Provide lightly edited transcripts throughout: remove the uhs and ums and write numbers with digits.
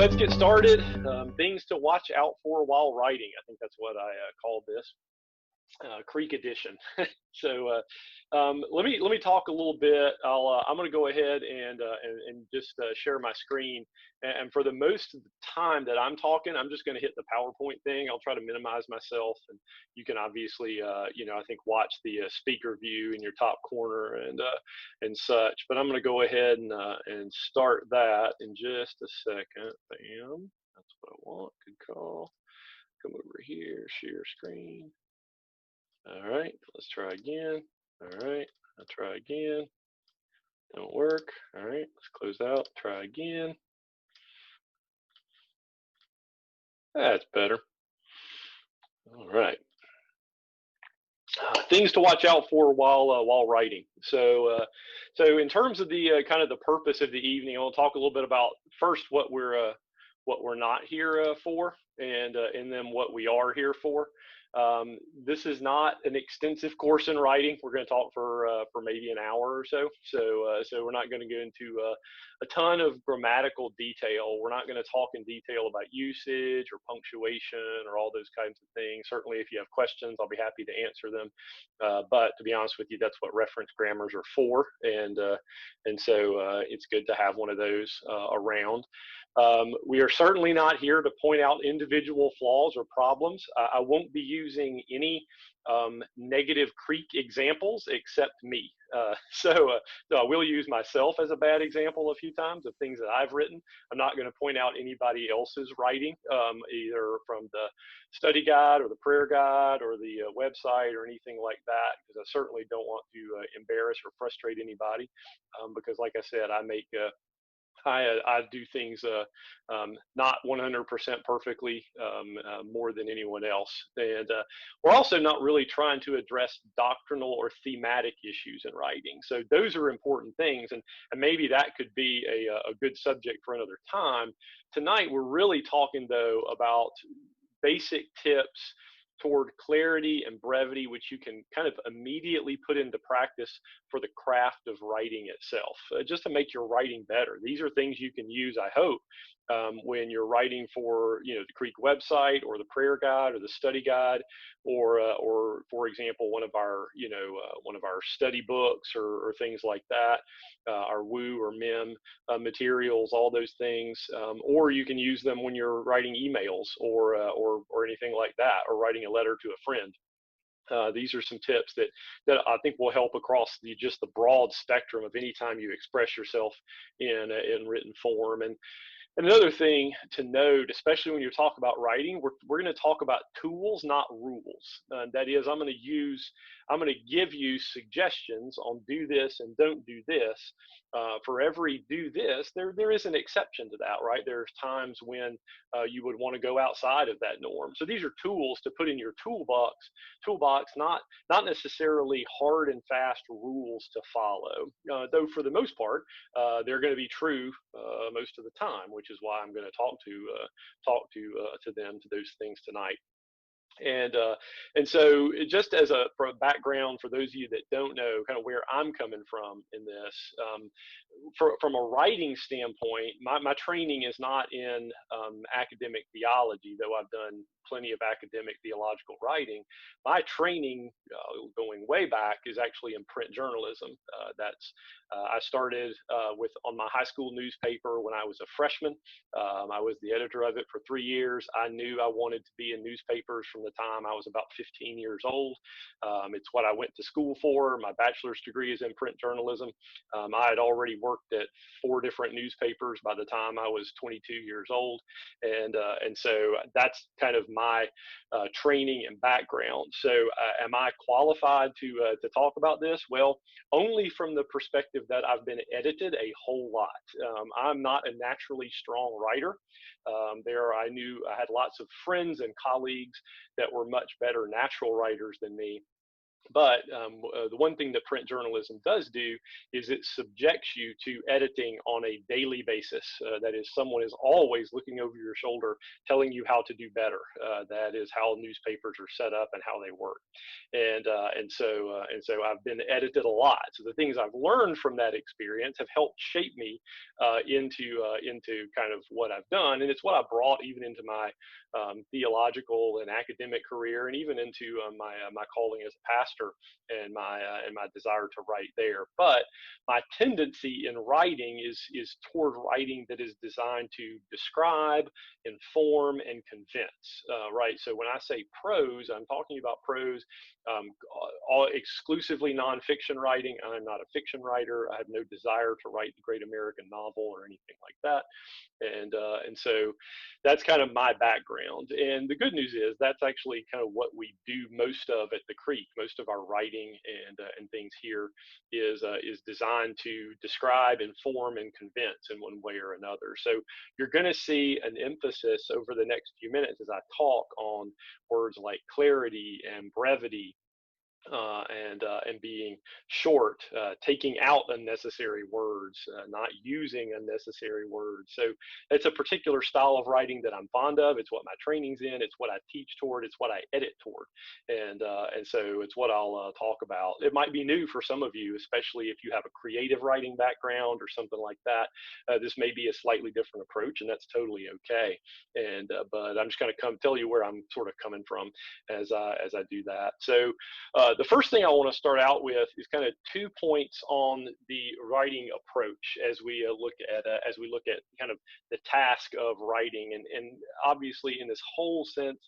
let's get started. Things to watch out for while writing. I think that's what I called this. Creek edition. So let me talk a little bit. I'm going to go ahead and just share my screen. And for the most of the time that I'm talking, I'm just going to hit the PowerPoint thing. I'll try to minimize myself, and you can obviously, I think watch the speaker view in your top corner and such. But I'm going to go ahead and start that in just a second. Bam. That's what I want. Good call. Come over here, share screen. All right, let's try again. All right, I'll try again. Don't work. All right, let's close out. Try again. That's better. All right. Things to watch out for while writing. So in terms of the kind of the purpose of the evening, I'll talk a little bit about first what we're not here for, and then what we are here for. This is not an extensive course in writing. We're going to talk for maybe an hour or so. So we're not going to go into a ton of grammatical detail. We're not going to talk in detail about usage or punctuation or all those kinds of things. Certainly, if you have questions, I'll be happy to answer them. But to be honest with you, that's what reference grammars are for, and so it's good to have one of those around. We are certainly not here to point out individual flaws or problems. I won't be using any negative Creek examples except me. So I will use myself as a bad example a few times of things that I've written. I'm not going to point out anybody else's writing, either from the study guide or the prayer guide or the website or anything like that, because I certainly don't want to embarrass or frustrate anybody, because like I said, I do things not 100% perfectly, more than anyone else. And we're also not really trying to address doctrinal or thematic issues in writing. So those are important things, and maybe that could be a good subject for another time. Tonight, we're really talking, though, about basic tips toward clarity and brevity, which you can kind of immediately put into practice for the craft of writing itself, just to make your writing better. These are things you can use, I hope, when you're writing for the Creek website or the prayer guide or the study guide, or for example, one of our study books or things like that, our Woo or Mem materials, all those things, or you can use them when you're writing emails or anything like that, or writing a letter to a friend. These are some tips that I think will help across just the broad spectrum of any time you express yourself in written form. And another thing to note, especially when you talk about writing, we're going to talk about tools, not rules. That is, I'm going to give you suggestions on do this and don't do this. For every do this, there is an exception to that, right? There's times when you would want to go outside of that norm. So these are tools to put in your toolbox, not necessarily hard and fast rules to follow. Though for the most part, they're going to be true most of the time, which is why I'm going to talk to them, to those things tonight. And so just as a background for those of you that don't know kind of where I'm coming from in this, from a writing standpoint, my training is not in academic theology, though I've done plenty of academic theological writing. My training, going way back, is actually in print journalism. I started on my high school newspaper when I was a freshman. I was the editor of it for 3 years. I knew I wanted to be in newspapers from the time I was about 15 years old. It's what I went to school for. My bachelor's degree is in print journalism. I had already worked at 4 different newspapers by the time I was 22 years old, and so that's kind of my training and background. So am I qualified to talk about this? Well, only from the perspective that I've been edited a whole lot. I'm not a naturally strong writer. I had lots of friends and colleagues that were much better natural writers than me. But the one thing that print journalism does do is it subjects you to editing on a daily basis. That is, someone is always looking over your shoulder, telling you how to do better. That is how newspapers are set up and how they work. And so I've been edited a lot. So the things I've learned from that experience have helped shape me into kind of what I've done, and it's what I brought even into my theological and academic career, and even into my calling as a pastor and my desire to write there. But my tendency in writing is toward writing that is designed to describe, inform, and convince. Right. So when I say prose, I'm talking about prose, all exclusively nonfiction writing. I'm not a fiction writer. I have no desire to write the great American novel or anything like that. And so that's kind of my background. And the good news is that's actually kind of what we do most of at the Creek. Most of our writing and things here is designed to describe, inform, and convince in one way or another. So you're going to see an emphasis over the next few minutes as I talk on words like clarity and brevity, and being short, taking out unnecessary words, not using unnecessary words. So it's a particular style of writing that I'm fond of. It's what my training's in. It's what I teach toward. It's what I edit toward, and so it's what I'll talk about. It might be new for some of you, especially if you have a creative writing background or something like that. This may be a slightly different approach, and that's totally okay. And but I'm just going to come tell you where I'm sort of coming from as I do that. So the first thing I want to start out with is kind of 2 points on the writing approach as we look at kind of the task of writing, and obviously in this whole sense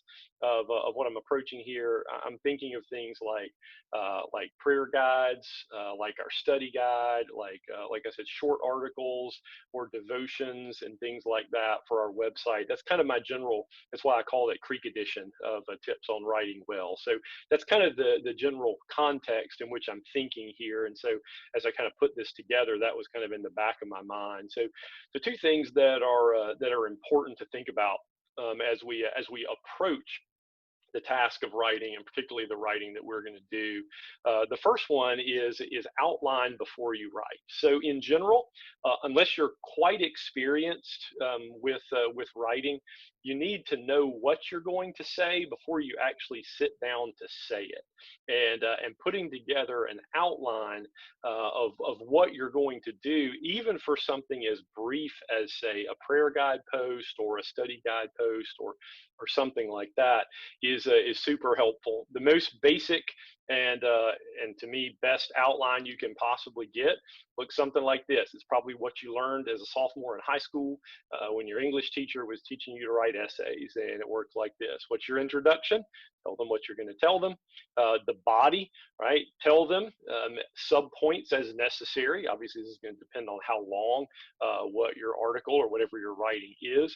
of what I'm approaching here, I'm thinking of things like prayer guides, like our study guide, like I said, short articles or devotions and things like that for our website. That's kind of my general. That's why I call it Creek Edition of Tips on Writing Well. So that's kind of the general context in which I'm thinking here. And so as I kind of put this together, that was kind of in the back of my mind. So the two things that are important to think about as we approach the task of writing, and particularly the writing that we're going to do. The first one is outline before you write. So in general, unless you're quite experienced with writing, you need to know what you're going to say before you actually sit down to say it. And putting together an outline of what you're going to do, even for something as brief as, say, a prayer guide post or a study guide post or something like that, is super helpful. The most basic and to me best outline you can possibly get looks something like this. It's probably what you learned as a sophomore in high school when your English teacher was teaching you to write essays, and it works like this. What's your introduction? Tell them what you're going to tell them. The body, right? Tell them sub points as necessary. Obviously, this is going to depend on how long what your article or whatever you're writing is.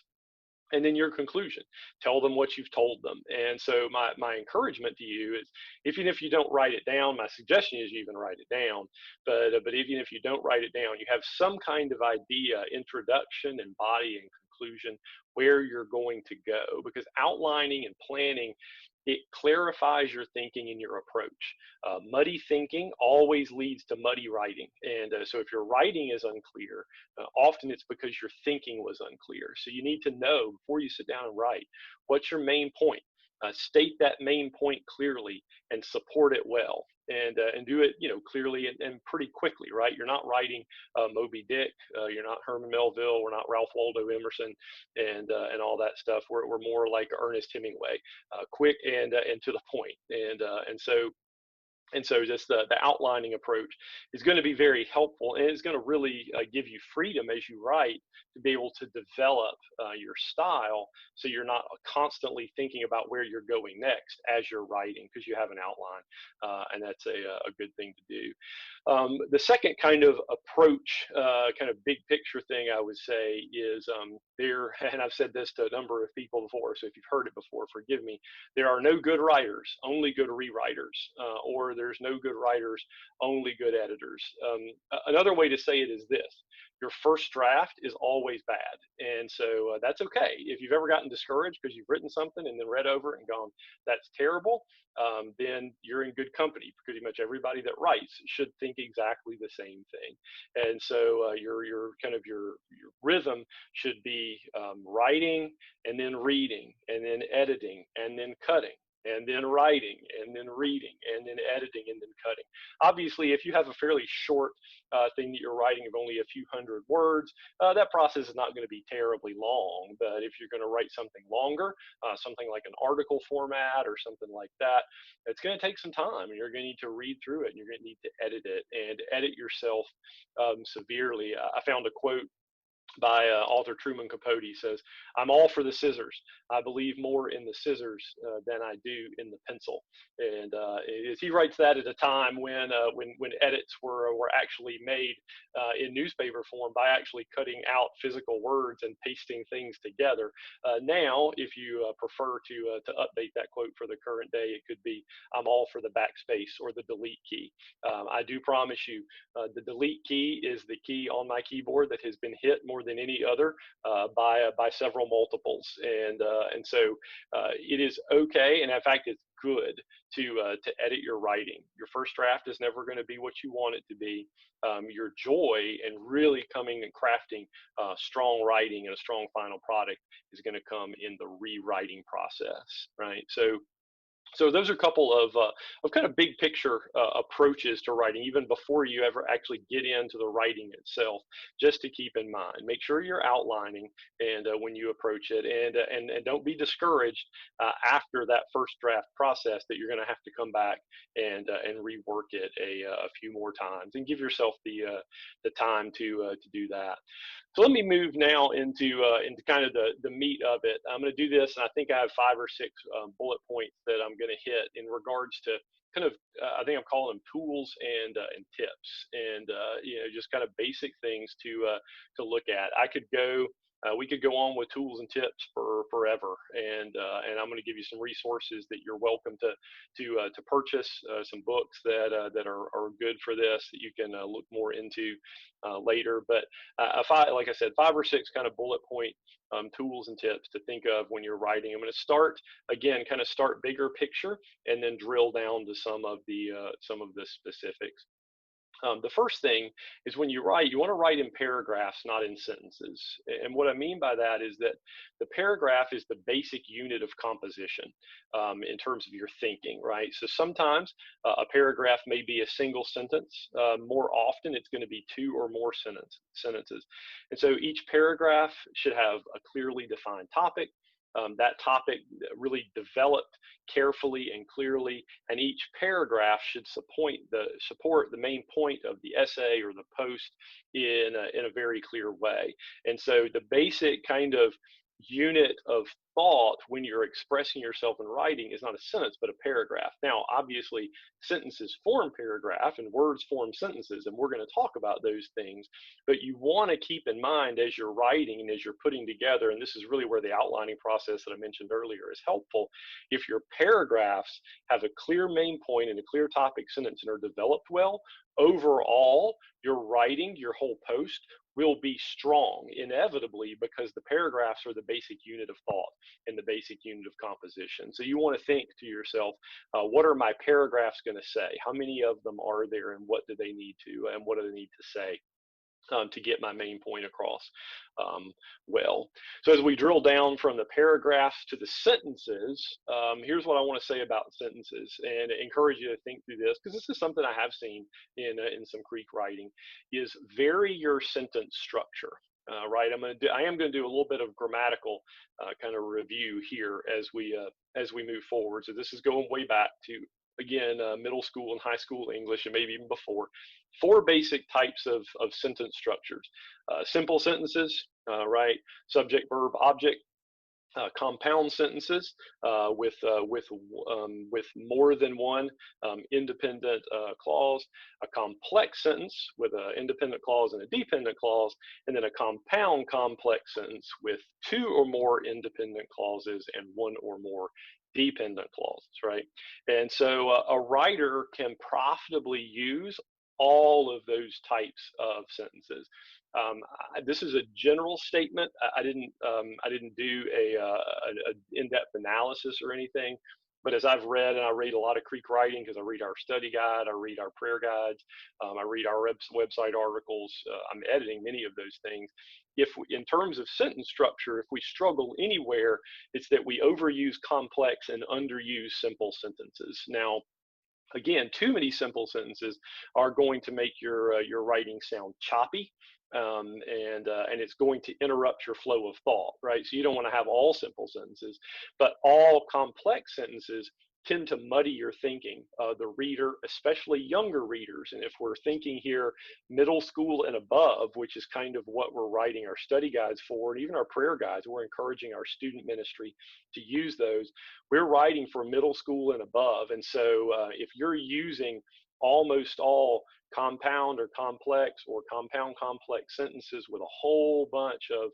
And then your conclusion, tell them what you've told them. And so my encouragement to you is, even if you don't write it down, my suggestion is you even write it down. But even if you don't write it down, you have some kind of idea, introduction and body and conclusion, where you're going to go. Because outlining and planning, it clarifies your thinking and your approach. Muddy thinking always leads to muddy writing. And so if your writing is unclear, often it's because your thinking was unclear. So you need to know before you sit down and write, what's your main point? State that main point clearly and support it well. And do it, clearly and pretty quickly, right? You're not writing Moby Dick, you're not Herman Melville, we're not Ralph Waldo Emerson, and all that stuff. We're more like Ernest Hemingway, quick and to the point. And so just the outlining approach is going to be very helpful, and it's going to really give you freedom as you write to be able to develop your style, so you're not constantly thinking about where you're going next as you're writing, because you have an outline, and that's a good thing to do. The second kind of approach, kind of big picture thing I would say is and I've said this to a number of people before, so if you've heard it before, forgive me, there are no good writers, only good rewriters, or there's no good writers, only good editors. Another way to say it is this: your first draft is always bad, and so that's okay. If you've ever gotten discouraged because you've written something and then read over it and gone, "That's terrible," then you're in good company. Pretty much everybody that writes should think exactly the same thing, and so your kind of your rhythm should be writing and then reading and then editing and then cutting and then writing and then reading and then editing and then cutting. Obviously, if you have a fairly short thing that you're writing of only a few hundred words, that process is not going to be terribly long. But if you're going to write something longer, something like an article format or something like that, it's going to take some time, and you're going to need to read through it, and you're going to need to edit it and edit yourself severely. I found a quote by author Truman Capote. Says, "I'm all for the scissors. I believe more in the scissors than I do in the pencil." And he writes that at a time when edits were actually made in newspaper form by actually cutting out physical words and pasting things together. Now, if you prefer to update that quote for the current day, it could be, "I'm all for the backspace or the delete key." I do promise you, the delete key is the key on my keyboard that has been hit more than any other by several multiples, and so it is okay, and in fact, it's good to edit your writing. Your first draft is never going to be what you want it to be. Your joy and really coming and crafting strong writing and a strong final product is going to come in the rewriting process, right? So those are a couple of kind of big picture approaches to writing, even before you ever actually get into the writing itself, just to keep in mind. Make sure you're outlining and when you approach it, and don't be discouraged after that first draft process that you're going to have to come back and rework it a few more times, and give yourself the time to do that. So let me move now into kind of the meat of it. I'm going to do this, and I think I have 5 or 6 bullet points that I'm going to hit in regards to kind of I think I'm calling them tools and tips, and just kind of basic things to look at. We could go on with tools and tips for forever, and I'm going to give you some resources that you're welcome to purchase, some books that are good for this that you can look more into later. But like I said, 5 or 6 kind of bullet point tools and tips to think of when you're writing. I'm going to start bigger picture, and then drill down to some of the specifics. The first thing is, when you write, you want to write in paragraphs, not in sentences. And what I mean by that is that the paragraph is the basic unit of composition in terms of your thinking, right? So sometimes a paragraph may be a single sentence. More often, it's going to be 2 or more sentences. And so each paragraph should have a clearly defined topic. That topic really developed carefully and clearly, and each paragraph should support the main point of the essay or the post in a very clear way. And so the basic kind of unit of thought when you're expressing yourself in writing is not a sentence but a paragraph. Now, obviously, sentences form paragraph and words form sentences, and we're going to talk about those things. But you want to keep in mind as you're writing and as you're putting together, and this is really where the outlining process that I mentioned earlier is helpful. If your paragraphs have a clear main point and a clear topic sentence and are developed well, overall, your writing, your whole post, will be strong inevitably, because the paragraphs are the basic unit of thought and the basic unit of composition. So you want to think to yourself, what are my paragraphs going to say? How many of them are there, and what do they need to say to get my main point across well? So as we drill down from the paragraphs to the sentences, here's what I want to say about sentences, and encourage you to think through this, because this is something I have seen in some Creek writing, is vary your sentence structure. Right, I am going to do a little bit of grammatical kind of review here as we move forward. So this is going way back to, again, middle school and high school English, and maybe even before. 4 basic types of sentence structures: simple sentences, right? Subject, verb, object. compound sentences with more than one independent clause, a complex sentence with an independent clause and a dependent clause, and then a compound complex sentence with two or more independent clauses and one or more dependent clauses, right? And so a writer can profitably use all of those types of sentences. This is a general statement. I didn't do a in-depth analysis or anything, but as I've read, and I read a lot of Creek writing because I read our study guide, I read our prayer guides, I read our website articles. I'm editing many of those things. If we, in terms of sentence structure, if we struggle anywhere, it's that we overuse complex and underuse simple sentences. Now, again, too many simple sentences are going to make your writing sound choppy, and it's going to interrupt your flow of thought, right? So you don't want to have all simple sentences, but all complex sentences tend to muddy your thinking. The reader, especially younger readers, and if we're thinking here middle school and above, which is kind of what we're writing our study guides for, and even our prayer guides, we're encouraging our student ministry to use those. We're writing for middle school and above, and so if you're using almost all compound or complex or compound complex sentences with a whole bunch of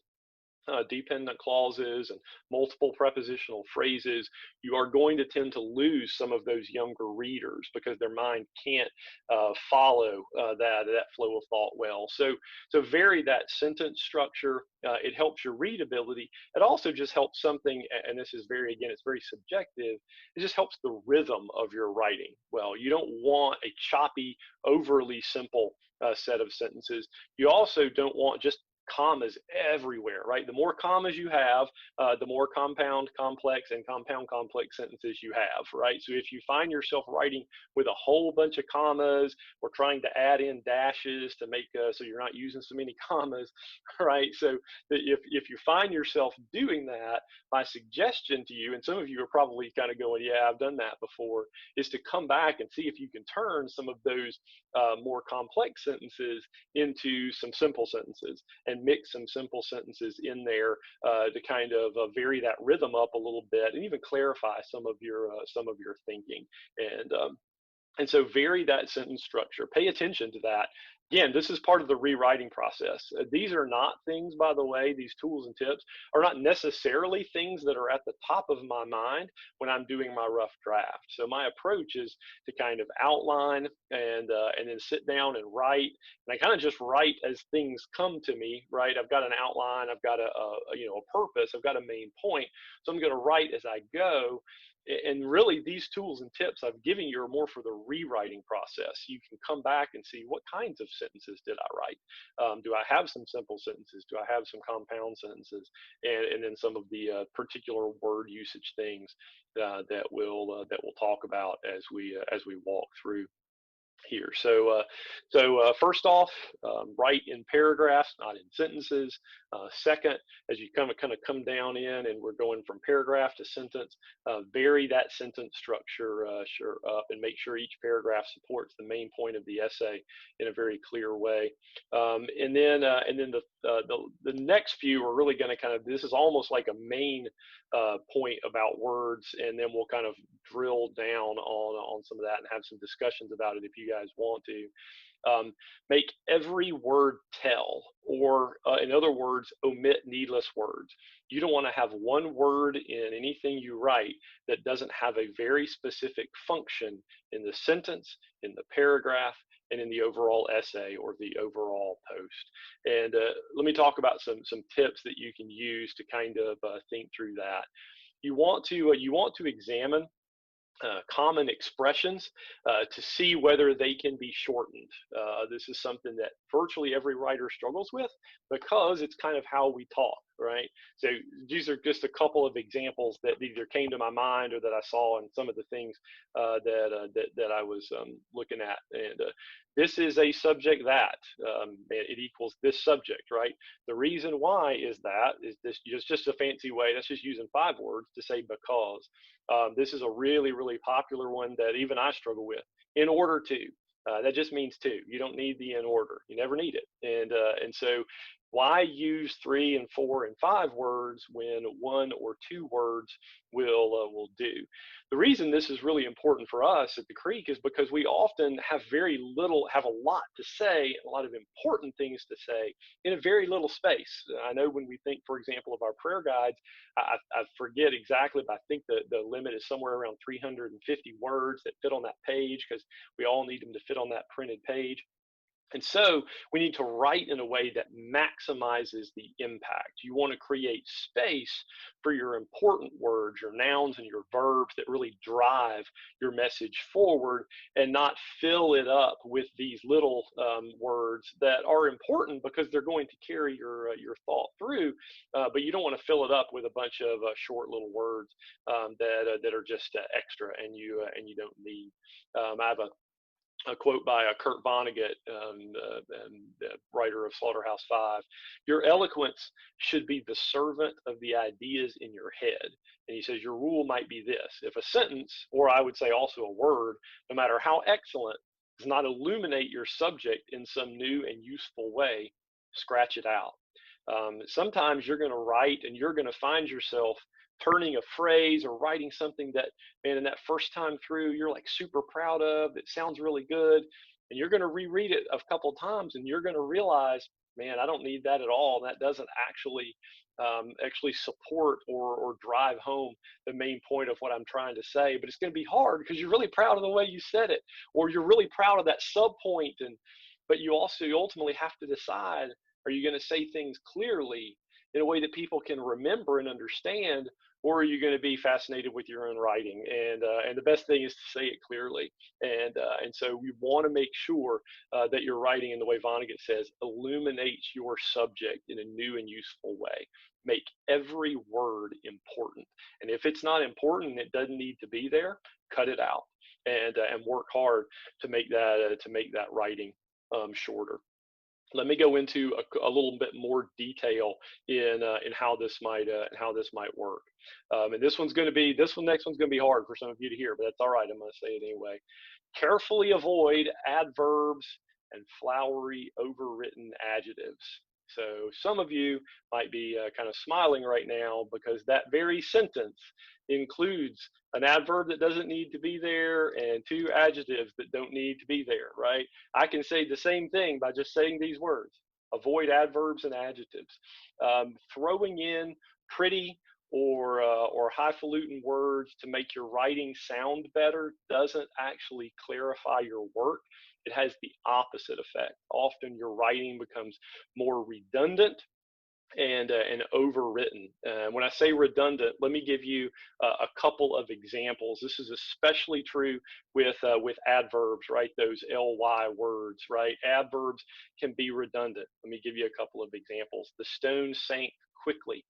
dependent clauses and multiple prepositional phrases, you are going to tend to lose some of those younger readers because their mind can't follow that flow of thought well. So vary that sentence structure. It helps your readability. It also just helps something, and this is it's very subjective. It just helps the rhythm of your writing. Well, you don't want a choppy, overly simple set of sentences. You also don't want just commas everywhere, right? The more commas you have, the more compound complex and compound complex sentences you have, right? So if you find yourself writing with a whole bunch of commas or trying to add in dashes to make so you're not using so many commas, right? So if you find yourself doing that, my suggestion to you, and some of you are probably kind of going, yeah, I've done that before, is to come back and see if you can turn some of those more complex sentences into some simple sentences, and mix some simple sentences in there to kind of vary that rhythm up a little bit, and even clarify some of your thinking. And so vary that sentence structure. Pay attention to that. Again, this is part of the rewriting process. These are not things, by the way, these tools and tips are not necessarily things that are at the top of my mind when I'm doing my rough draft. So my approach is to kind of outline and then sit down and write. And I kind of just write as things come to me, right? I've got an outline, I've got a purpose, I've got a main point. So I'm going to write as I go. And really, these tools and tips I've given you are more for the rewriting process. You can come back and see, what kinds of sentences did I write? Do I have some simple sentences? Do I have some compound sentences? And then some of the particular word usage things that we'll talk about as we walk through here. So first off, write in paragraphs, not in sentences. Second, as you kind of come down in, and we're going from paragraph to sentence, vary that sentence structure up, and make sure each paragraph supports the main point of the essay in a very clear way. And then the next few are really going to kind of, this is almost like a main point about words, and then we'll kind of drill down on some of that and have some discussions about it if you guys want to. Make every word tell, or in other words, omit needless words. You don't want to have one word in anything you write that doesn't have a very specific function in the sentence, in the paragraph, and in the overall essay or the overall post. And let me talk about some tips that you can use to kind of think through that. You want to examine common expressions to see whether they can be shortened. This is something that virtually every writer struggles with because it's kind of how we talk, right? So these are just a couple of examples that either came to my mind or that I saw in some of the things that I was looking at. And this is a subject that it equals this subject, right? The reason why is this just a fancy way. That's just using 5 words to say because. This is a really, really popular one that even I struggle with. In order to, that just means to. You don't need the in order. You never need it. And so Why use 3 and 4 and 5 words when 1 or 2 words will do? The reason this is really important for us at the Creek is because we often have have a lot to say, a lot of important things to say in a very little space. I know when we think, for example, of our prayer guides, I forget exactly, but I think the limit is somewhere around 350 words that fit on that page, because we all need them to fit on that printed page. And so we need to write in a way that maximizes the impact. You want to create space for your important words, your nouns, and your verbs that really drive your message forward, and not fill it up with these little words that are important because they're going to carry your thought through. But you don't want to fill it up with a bunch of short little words that are just extra, and you don't need. I have a quote by Kurt Vonnegut, writer of Slaughterhouse-Five. Your eloquence should be the servant of the ideas in your head. And he says, your rule might be this: if a sentence, or I would say also a word, no matter how excellent, does not illuminate your subject in some new and useful way, scratch it out. Sometimes you're going to write and you're going to find yourself turning a phrase or writing something that, man, in that first time through, you're like super proud of, that sounds really good. And you're going to reread it a couple times and you're going to realize, man, I don't need that at all. That doesn't actually support or drive home the main point of what I'm trying to say. But it's going to be hard because you're really proud of the way you said it, or you're really proud of that sub point. But you ultimately have to decide, are you going to say things clearly in a way that people can remember and understand, or are you going to be fascinated with your own writing? And the best thing is to say it clearly. And so we want to make sure that your writing, in the way Vonnegut says, illuminates your subject in a new and useful way. Make every word important. And if it's not important and it doesn't need to be there, cut it out and work hard to make that writing shorter. Let me go into a little bit more detail in how this might work. And this next one's going to be hard for some of you to hear, but that's all right. I'm going to say it anyway. Carefully avoid adverbs and flowery, overwritten adjectives. So some of you might be kind of smiling right now because that very sentence includes an adverb that doesn't need to be there and two adjectives that don't need to be there, right? I can say the same thing by just saying these words: avoid adverbs and adjectives. Throwing in pretty or highfalutin words to make your writing sound better doesn't actually clarify your work. It has the opposite effect. Often your writing becomes more redundant and overwritten. When I say redundant, let me give you a couple of examples. This is especially true with adverbs, right? Those ly words, right? Adverbs can be redundant. Let me give you a couple of examples. The stone sank quickly.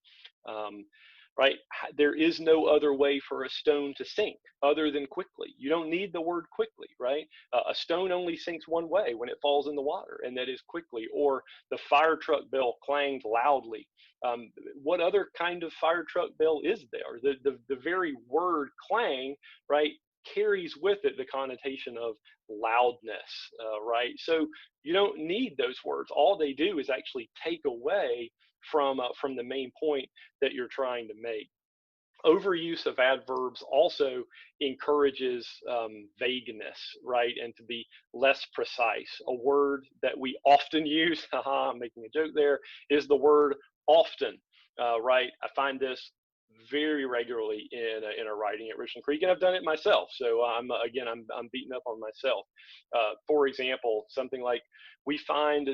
Right? There is no other way for a stone to sink other than quickly. You don't need the word quickly, right? A stone only sinks one way, when it falls in the water, and that is quickly. Or the fire truck bell clanged loudly. What other kind of fire truck bell is there? The very word clang, right, carries with it the connotation of loudness, right? So you don't need those words. All they do is actually take away from the main point that you're trying to make. Overuse of adverbs also encourages vagueness, right, and to be less precise. A word that we often use, I'm making a joke there, is the word often, right? I find this very regularly in a writing at Richland Creek, and I've done it myself. So I'm beating up on myself. For example, something like, we find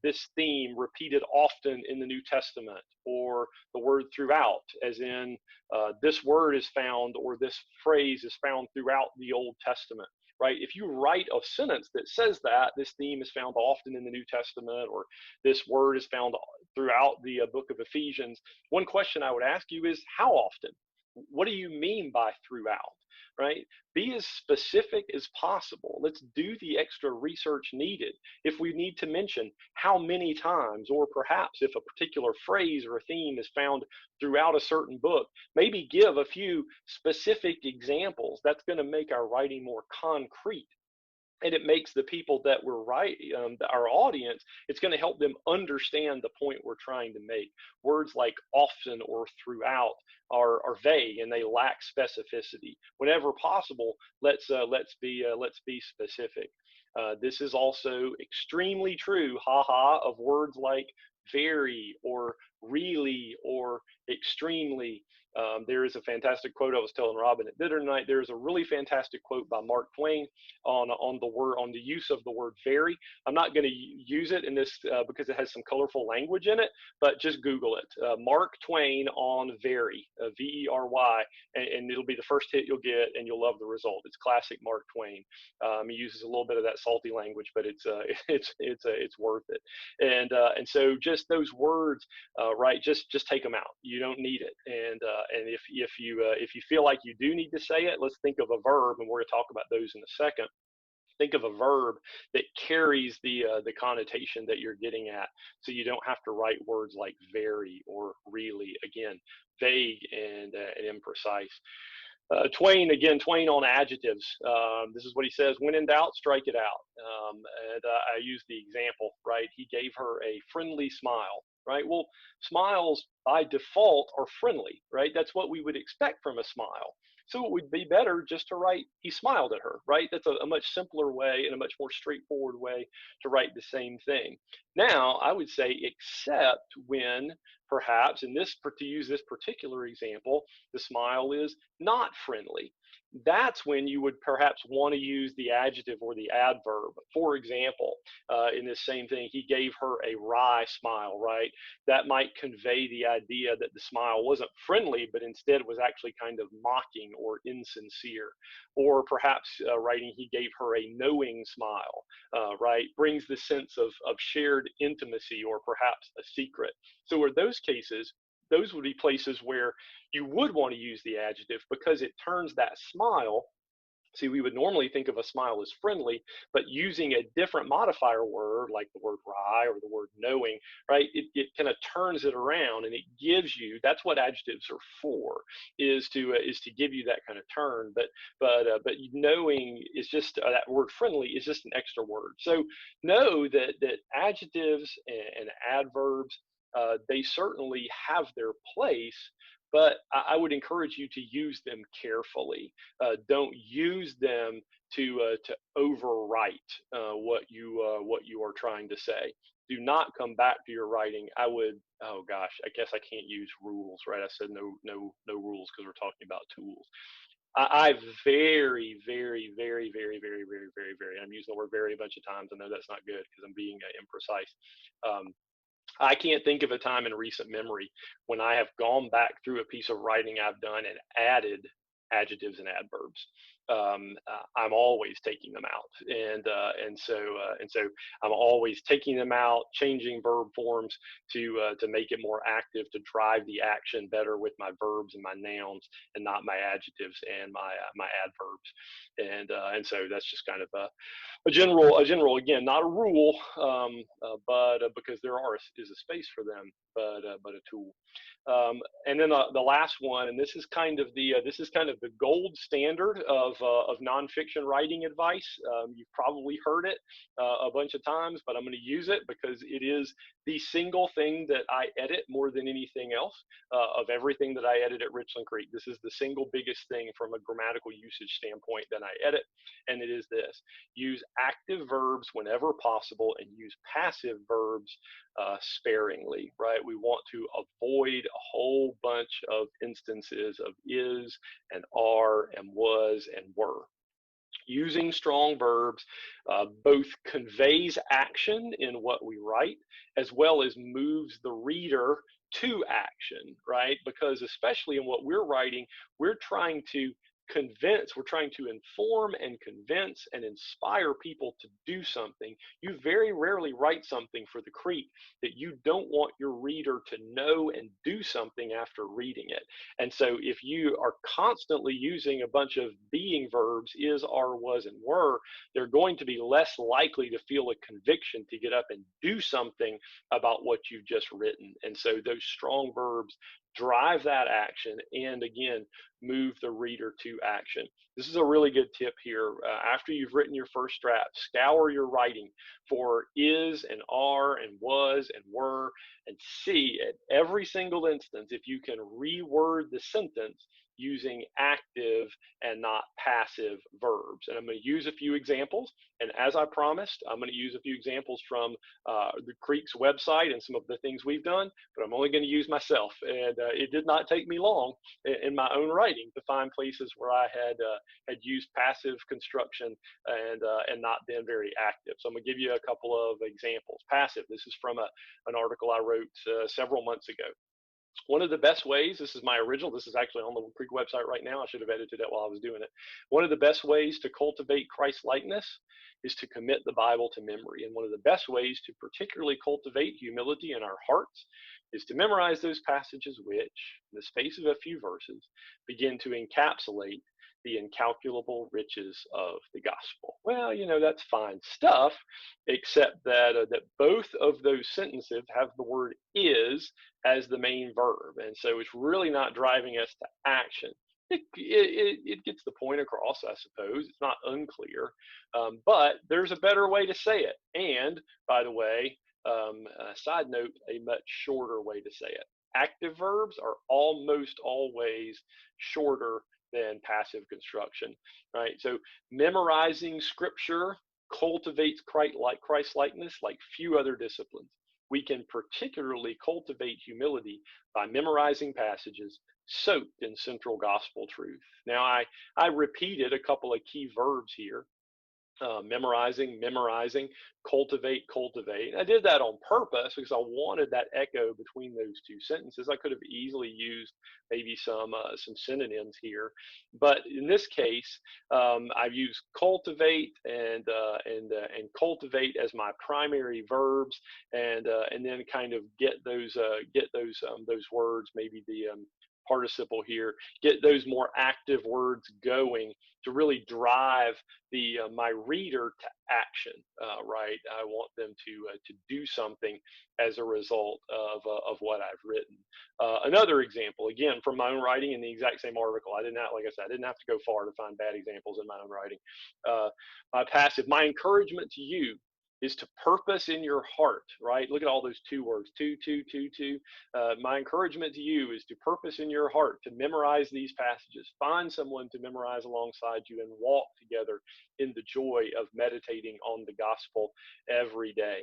this theme repeated often in the New Testament, or the word throughout, as in this word is found, or this phrase is found throughout the Old Testament. Right? If you write a sentence that says that this theme is found often in the New Testament, or this word is found throughout the book of Ephesians, one question I would ask you is, how often? What do you mean by throughout? Right? Be as specific as possible. Let's do the extra research needed if we need to mention how many times, or perhaps if a particular phrase or a theme is found throughout a certain book, maybe give a few specific examples. That's going to make our writing more concrete. and it makes the people that we're our audience, it's going to help them understand the point we're trying to make. Words like often or throughout are vague and they lack specificity. Whenever possible, let's be specific. This is also extremely true, haha, of words like very or really or extremely. There is a fantastic quote I was telling Robin at dinner tonight. There is a really fantastic quote by Mark Twain on the use of the word very. I'm not going to use it in this because it has some colorful language in it, but just Google it. Mark Twain on very, Very, and it'll be the first hit you'll get, and you'll love the result. It's classic Mark Twain. He uses a little bit of that salty language, but it's worth it. And so just those words, right? Just take them out. You don't need it. And if you feel like you do need to say it, let's think of a verb, and we're going to talk about those in a second. Think of a verb that carries the connotation that you're getting at, so you don't have to write words like very or really. Again, vague and imprecise. Twain on adjectives. This is what he says: when in doubt, strike it out. I use the example, right? He gave her a friendly smile, right? Well, smiles by default are friendly, right? That's what we would expect from a smile. So it would be better just to write, he smiled at her, right? That's a much simpler way and a much more straightforward way to write the same thing. Now, I would say, except when perhaps, to use this particular example, the smile is not friendly. That's when you would perhaps want to use the adjective or the adverb. For example, in this same thing, he gave her a wry smile, right? That might convey the idea that the smile wasn't friendly, but instead was actually kind of mocking or insincere. Or perhaps writing, he gave her a knowing smile, right? Brings the sense of shared intimacy or perhaps a secret. So in those cases, those would be places where you would want to use the adjective because it turns that smile. See, we would normally think of a smile as friendly, but using a different modifier word like the word wry or the word knowing, right? It kind of turns it around and it gives you, that's what adjectives are for, is to give you that kind of turn. But knowing is just that word friendly is just an extra word. So know that adjectives and adverbs, they certainly have their place, but I would encourage you to use them carefully. Don't use them to overwrite what you are trying to say. Do not come back to your writing. I would. Oh gosh, I guess I can't use rules, right? I said no rules because we're talking about tools. I very, very, very, very, very, very, very, very. I'm using the word very a bunch of times. I know that's not good because I'm being imprecise. I can't think of a time in recent memory when I have gone back through a piece of writing I've done and added adjectives and adverbs. I'm always taking them out, and so I'm always taking them out, changing verb forms to make it more active, to drive the action better with my verbs and my nouns, and not my adjectives and my adverbs, and so that's just kind of a general, again, not a rule, but because is a space for them, but a tool. And then the last one, and this is kind of the gold standard of nonfiction writing advice. You've probably heard it a bunch of times, but I'm going to use it because it is the single thing that I edit more than anything else of everything that I edit at Richland Creek. This is the single biggest thing from a grammatical usage standpoint that I edit, and it is this: use active verbs whenever possible and use passive verbs sparingly, right? We want to avoid a whole bunch of instances of is and are and was and were. Using strong verbs both conveys action in what we write as well as moves the reader to action, right? Because especially in what we're writing, we're trying to we're trying to inform and convince and inspire people to do something. You very rarely write something for the Creek that you don't want your reader to know and do something after reading it. And so if you are constantly using a bunch of being verbs, is, are, was, and were, they're going to be less likely to feel a conviction to get up and do something about what you've just written. And so those strong verbs drive that action, and again, move the reader to action. This is a really good tip here. After you've written your first draft, scour your writing for is and are and was and were, and see at every single instance if you can reword the sentence using active and not passive verbs. And I'm going to use a few examples. And as I promised, I'm going to use a few examples from the Creek's website and some of the things we've done, but I'm only going to use myself. And it did not take me long in my own writing to find places where I had used passive construction and not been very active. So I'm going to give you a couple of examples. Passive. This is from an article I wrote several months ago. One of the best ways, this is my original, this is actually on the Creek website right now. I should have edited it while I was doing it. One of the best ways to cultivate Christ likeness is to commit the Bible to memory. And one of the best ways to particularly cultivate humility in our hearts is to memorize those passages which, in the space of a few verses, begin to encapsulate the incalculable riches of the gospel. Well, that's fine stuff, except that both of those sentences have the word is as the main verb. And so it's really not driving us to action. It gets the point across, I suppose. It's not unclear, but there's a better way to say it. And by the way, side note, a much shorter way to say it. Active verbs are almost always shorter than passive construction, right? So memorizing scripture cultivates Christ likeness like few other disciplines. We can particularly cultivate humility by memorizing passages soaked in central gospel truth. Now, I repeated a couple of key verbs here. Memorizing, cultivate. I did that on purpose because I wanted that echo between those two sentences. I could have easily used maybe some synonyms here, but in this case, I've used cultivate and cultivate as my primary verbs, and then kind of get those words, maybe the participle here, get those more active words going to really drive my reader to action, right? I want them to do something as a result of what I've written. Another example, again, from my own writing in the exact same article. I didn't have to go far to find bad examples in my own writing. My passive, my encouragement to you is to purpose in your heart, right? Look at all those two words, two. My encouragement to you is to purpose in your heart to memorize these passages. Find someone to memorize alongside you and walk together in the joy of meditating on the gospel every day.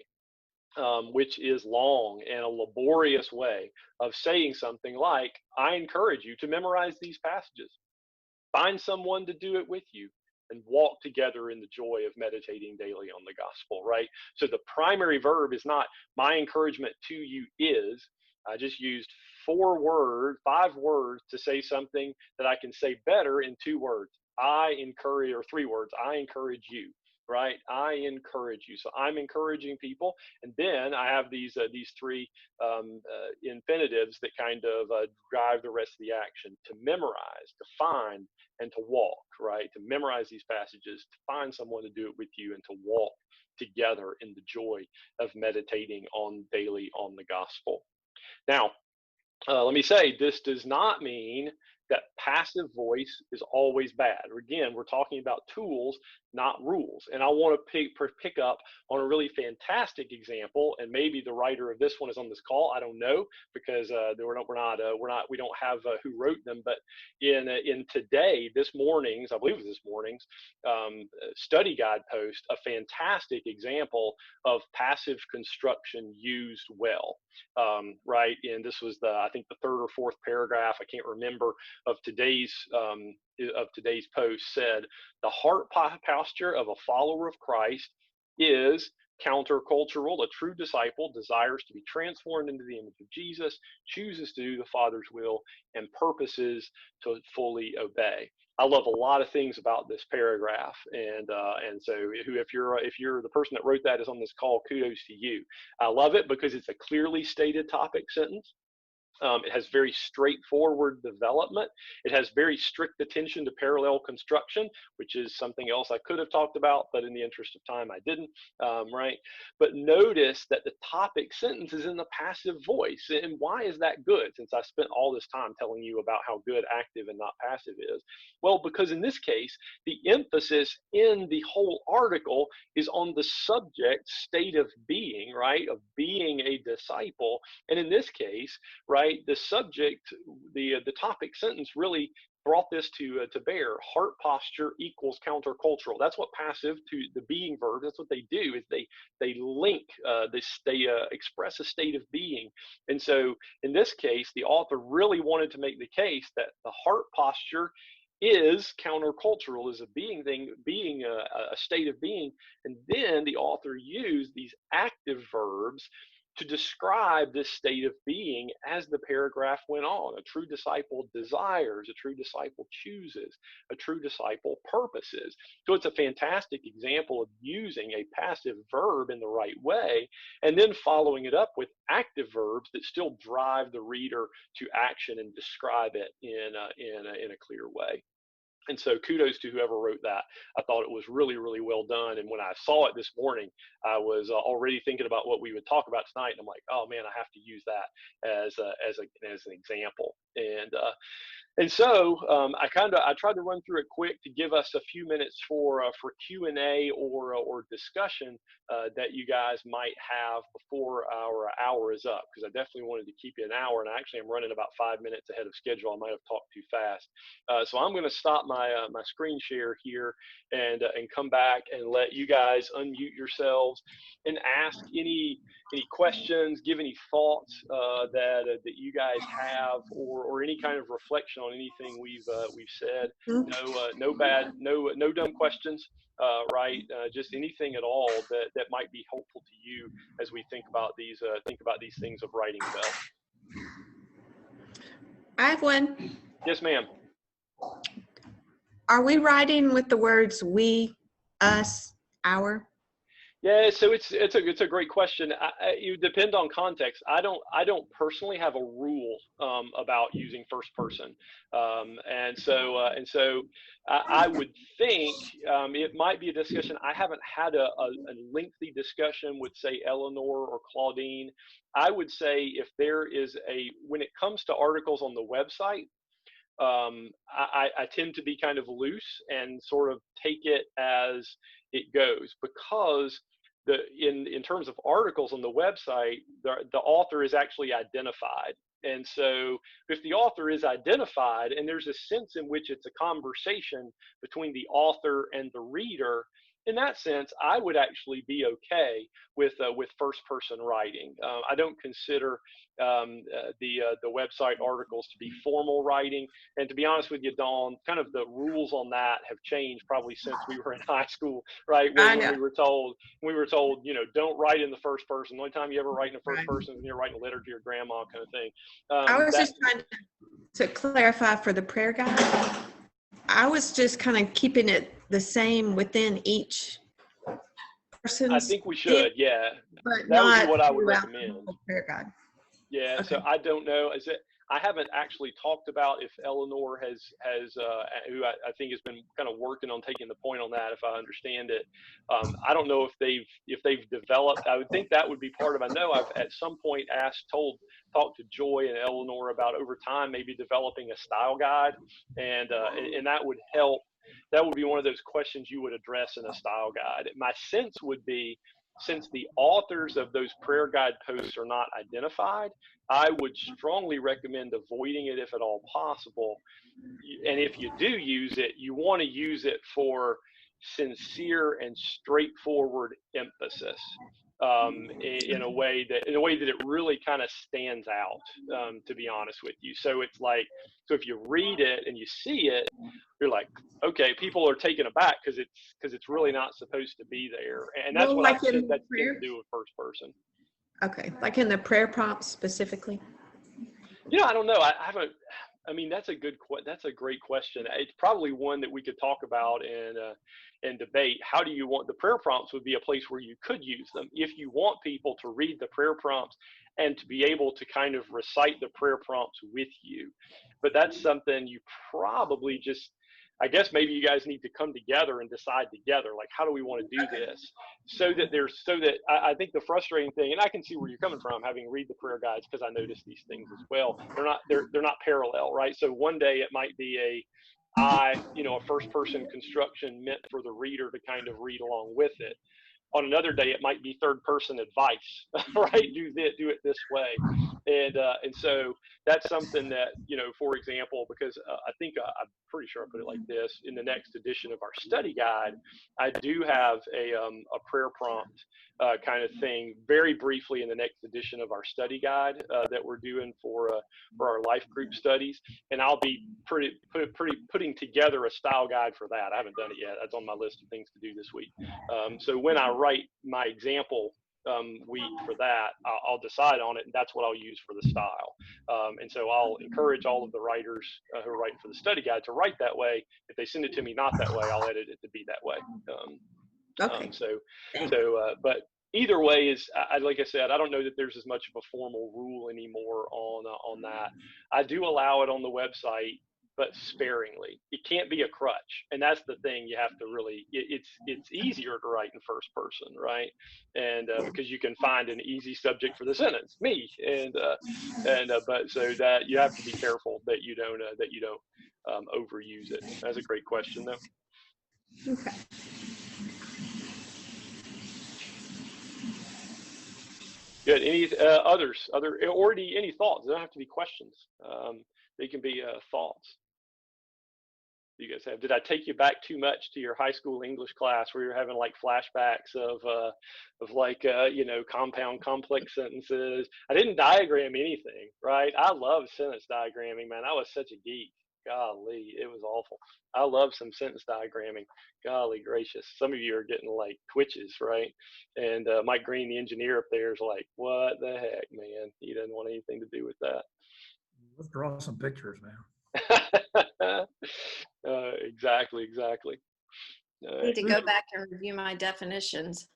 Which is long and a laborious way of saying something like, I encourage you to memorize these passages. Find someone to do it with you and walk together in the joy of meditating daily on the gospel, right? So the primary verb is not my encouragement to you is. I just used 5 words to say something that I can say better in 2 words. I encourage, or 3 words, I encourage you, right? I encourage you. So I'm encouraging people. And then I have these 3 infinitives that kind of drive the rest of the action: to memorize, to find, and to walk, right? To memorize these passages, to find someone to do it with you, and to walk together in the joy of meditating daily on the gospel. Now, let me say, this does not mean that passive voice is always bad. Again, we're talking about tools, not rules. And I want to pick up on a really fantastic example. And maybe the writer of this one is on this call. I don't know, because we don't have who wrote them. But in today, this morning's, I believe it was this morning's study guide post, a fantastic example of passive construction used well. Right, and this was I think the 3rd or 4th paragraph, I can't remember, of today's post said, the heart posture of a follower of Christ is countercultural. A true disciple desires to be transformed into the image of Jesus, chooses to do the Father's will, and purposes to fully obey. I love a lot of things about this paragraph, and so if you're the person that wrote that is on this call, kudos to you. I love it because it's a clearly stated topic sentence. It has very straightforward development. It has very strict attention to parallel construction, which is something else I could have talked about, but in the interest of time, I didn't, right? But notice that the topic sentence is in the passive voice. And why is that good, since I spent all this time telling you about how good active and not passive is? Well, because in this case, the emphasis in the whole article is on the subject state of being, right? Of being a disciple. And in this case, right, the subject, the topic sentence really brought this to bear. Heart posture equals countercultural. That's what passive to the being verb. That's what they do. Is they link. They express a state of being. And so in this case, the author really wanted to make the case that the heart posture is countercultural, is a being thing, being a state of being. And then the author used these active verbs to describe this state of being as the paragraph went on. A true disciple desires, a true disciple chooses, a true disciple purposes. So it's a fantastic example of using a passive verb in the right way, and then following it up with active verbs that still drive the reader to action and describe it in a clear way. And so kudos to whoever wrote that. I thought it was really, really well done. And when I saw it this morning, I was already thinking about what we would talk about tonight. And I'm like, oh man, I have to use that as an example. And so I tried to run through it quick to give us a few minutes for Q&A or discussion that you guys might have before our hour is up, because I definitely wanted to keep you an hour, and actually I'm running about 5 minutes ahead of schedule. I might have talked too fast, so I'm going to stop my screen share here and come back and let you guys unmute yourselves and ask any questions, give any thoughts that you guys have, or any kind of reflection on anything we've said. No dumb questions, right? Just anything at all that might be helpful to you as we think about these things of writing well. I have one. Yes, ma'am. Are we writing with the words we, us, our? Yeah, so it's a great question. You depend on context. I don't personally have a rule about using first person, and so I would think it might be a discussion. I haven't had a lengthy discussion with, say, Eleanor or Claudine. I would say if there is when it comes to articles on the website, I tend to be kind of loose and sort of take it as it goes, because in terms of articles on the website, the author is actually identified. And so if the author is identified and there's a sense in which it's a conversation between the author and the reader, in that sense, I would actually be okay with first person writing. I don't consider the website articles to be formal writing. And to be honest with you, Dawn, kind of the rules on that have changed probably since we were in high school, right? When we were told, don't write in the first person. The only time you ever write in the first person is when you're writing a letter to your grandma, kind of thing. I was just trying to clarify for the prayer guide. I was just kind of keeping it the same within each person's. I think we should, yeah. But that would not be what I would recommend. Prayer guide. Yeah, okay. So I don't know. I haven't actually talked about if Eleanor has who I think has been kind of working on taking the point on that, if I understand it. I don't know if they've developed. I would think that would be part of. I know I've at some point talked to Joy and Eleanor about over time maybe developing a style guide, and that would help. That would be one of those questions you would address in a style guide. My sense would be, since the authors of those prayer guide posts are not identified, I would strongly recommend avoiding it if at all possible. And if you do use it, you want to use it for sincere and straightforward emphasis, in a way that it really kind of stands out, to be honest with you. So it's like, so if you read it and you see it, you're like, okay, people are taken aback because it's really not supposed to be there. And that's what I think that's to do with first person. Okay, like in the prayer prompts specifically. I don't know. I mean, that's a great question. It's probably one that we could talk about and debate. How do you want the prayer prompts would be a place where you could use them if you want people to read the prayer prompts and to be able to kind of recite the prayer prompts with you. But that's something you probably just, I guess maybe you guys need to come together and decide together, like, how do we want to do this so that I think the frustrating thing, and I can see where you're coming from having read the prayer guides, because I notice these things as well. They're not parallel, right? So one day it might be a first person construction meant for the reader to kind of read along with it. On another day it might be third person advice, right? Do it this way. And so that's something that, for example, because I think I'm pretty sure I put it like this: in the next edition of our study guide, I do have a prayer prompt kind of thing very briefly in the next edition of our study guide that we're doing for our life group studies, and I'll be putting together a style guide for that. I haven't done it yet. That's on my list of things to do this week. So when I write my example week for that, I'll decide on it, and that's what I'll use for the style. And so I'll encourage all of the writers who are writing for the study guide to write that way. If they send it to me not that way, I'll edit it to be that way. Okay. But either way is, like I said, I don't know that there's as much of a formal rule anymore on that. I do allow it on the website, but sparingly. It can't be a crutch, and that's the thing. You have to really. It's easier to write in first person, right? And because you can find an easy subject for the sentence, me, but so that you have to be careful that you don't overuse it. That's a great question, though. Okay. Good. Any others? Any thoughts? They don't have to be questions. They can be thoughts you guys have. Did I take you back too much to your high school English class where you're having like flashbacks of like compound complex sentences? I didn't diagram anything, right? I love sentence diagramming, man. I was such a geek. Golly, it was awful. I love some sentence diagramming. Golly gracious. Some of you are getting like twitches, right? And Mike Green, the engineer up there, is like, what the heck, man? He doesn't want anything to do with that. Let's draw some pictures now. Exactly. I need to go back and review my definitions.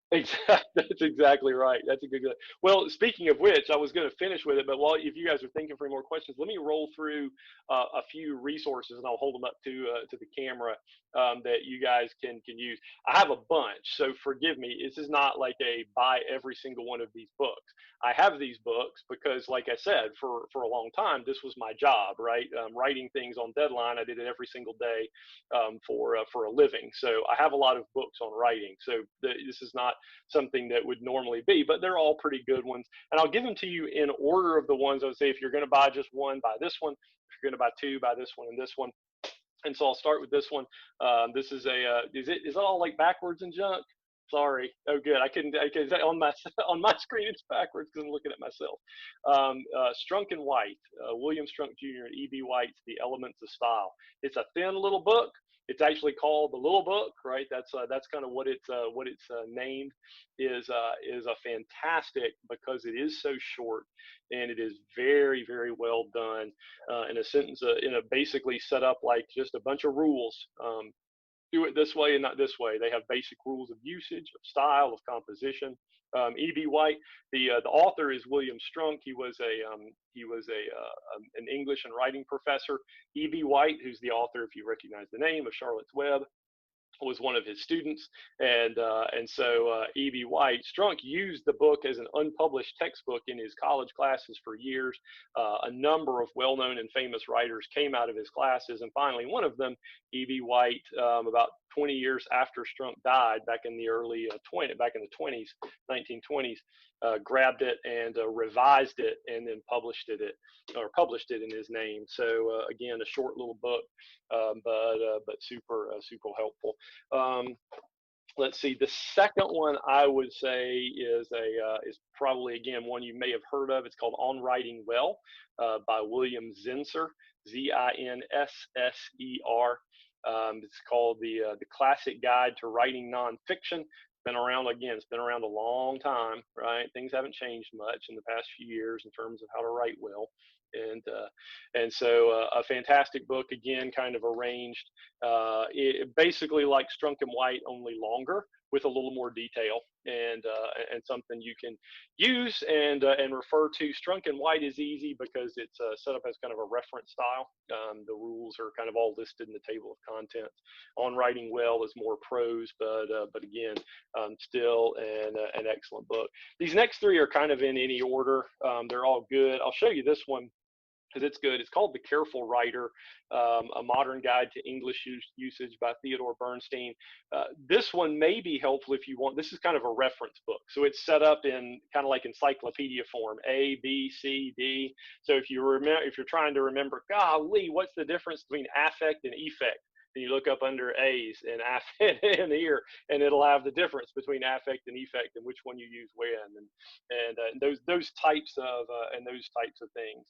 Exactly. That's exactly right. That's a good. Well, speaking of which, I was going to finish with it, but if you guys are thinking for any more questions, let me roll through a few resources, and I'll hold them up to the camera that you guys can use. I have a bunch, so forgive me. This is not like a buy every single one of these books. I have these books because, like I said, for a long time, this was my job, right? Writing things on deadline. I did it every single day for a living. So I have a lot of books on writing. So this is not something that would normally be, but they're all pretty good ones. And I'll give them to you in order of the ones I would say. If you're going to buy just one, buy this one. If you're going to buy two, buy this one and this one. And so I'll start with this one. This is is it all like backwards and junk? Sorry. Oh, good. I couldn't. On my screen it's backwards because I'm looking at myself. Strunk and White, William Strunk Jr. and E.B. White's The Elements of Style. It's a thin little book. It's actually called the Little Book, right? That's kind of what it's named. Is a fantastic because it is so short and it is very, very well done in a sentence, basically set up like just a bunch of rules. Do it this way and not this way. They have basic rules of usage, of style, of composition. E.B. White, the author is William Strunk. He was an English and writing professor. E.B. White, who's the author, if you recognize the name, of Charlotte's Web, was one of his students, and so E.B. White, Strunk used the book as an unpublished textbook in his college classes for years. A number of well-known and famous writers came out of his classes, and finally one of them, E.B. White, about 20 years after Strunk died, back in the 20s, 1920s, grabbed it and revised it and then published it in his name. So again, a short little book, but super helpful. Let's see. The second one I would say is probably, again, one you may have heard of. It's called On Writing Well by William Zinsser, Zinsser. It's called the Classic Guide to Writing Nonfiction. It's been around a long time, right? Things haven't changed much in the past few years in terms of how to write well. And so a fantastic book, again, kind of arranged basically like Strunk and White, only longer with a little more detail, and something you can use and refer to. Strunk and White is easy because it's set up as kind of a reference style. The rules are kind of all listed in the table of contents. On Writing Well is more prose, but again, still an excellent book. These next three are kind of in any order. They're all good. I'll show you this one because it's good. It's called The Careful Writer, A Modern Guide to English Usage by Theodore Bernstein. This one may be helpful if you want. This is kind of a reference book. So it's set up in kind of like encyclopedia form, A, B, C, D. So if you're trying to remember, golly, what's the difference between affect and effect? And you look up under A's and affect in here, and it'll have the difference between affect and effect and which one you use when, and those types of things.